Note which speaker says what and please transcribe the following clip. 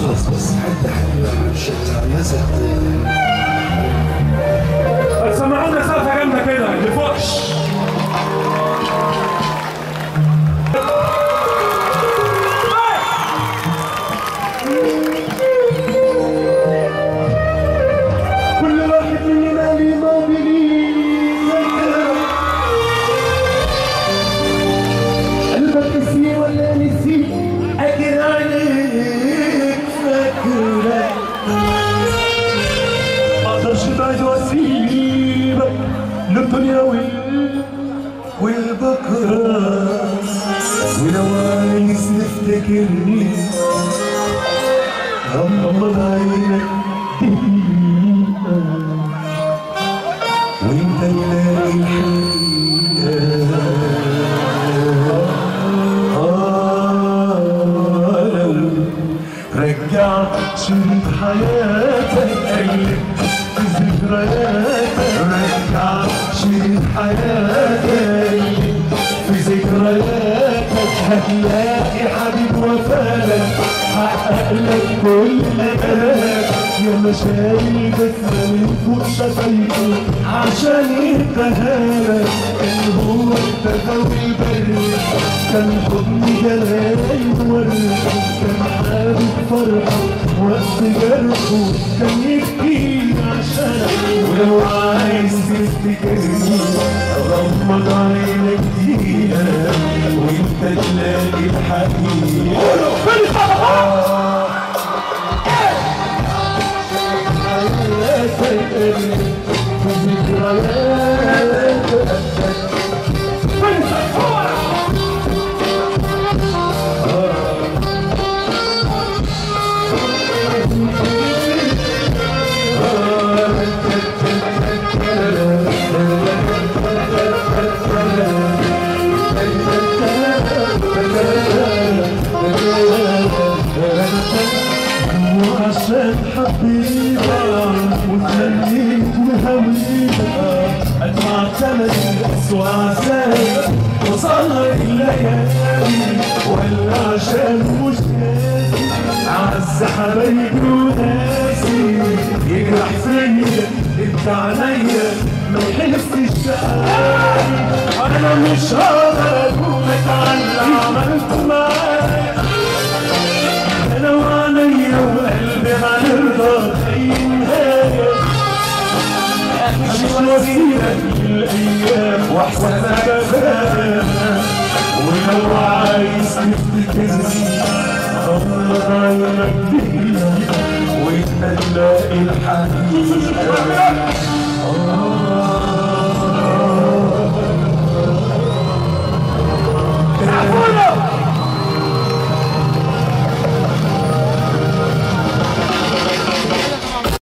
Speaker 1: اخلص بس حتى حبيبي شغال يا زلمه.
Speaker 2: سمعونا سالفه جامده كده اللي فوقش.
Speaker 1: كل واحد مننا ليه ماضي ليه ذكرى، قلبك نسيه ولا نسيه اكيد عليك فاكرة، مقدرش بعد واسيبك للدنيا والبكرة، ولو عايز تفتكرني غمض عينك وانت تلاقي الحقيقة. لو رجعت شريط حياتك قلب في ذكرياتك، رجعت شريط حياتك في ذكرياتك، هتلاقي حبيب وفالك حقق لك كل امالك. يا مشايل جسمه من فوق شفايفه عشان يهدهالك، كان هو التداوي البري، كان حضن جلاي ورد، كان حابب فرحه وقت جرحه، كان يبكي عشانك. ولو عايز تفتكرني غمض عينك دقيقة وانت تلاقي الحقيقة. وعشان حبيبك وتمنيت وهويتك ادفع ثمن اسوء عذاب وسهر الليالي، ولا عشان مش ناسي اعز حبايبي وناسي يجرح فيا انت عليا ما يحسش بقالي. انا مش هقدر اقولك على اللي عملته معايا، انا وعينيا وقلبي هنرضى اي نهايه، مش وسيله للايام واحسن كفايه. ولو عايز تفتكرني غمض عينك دقيقه وانت تلاقي الحقيقه.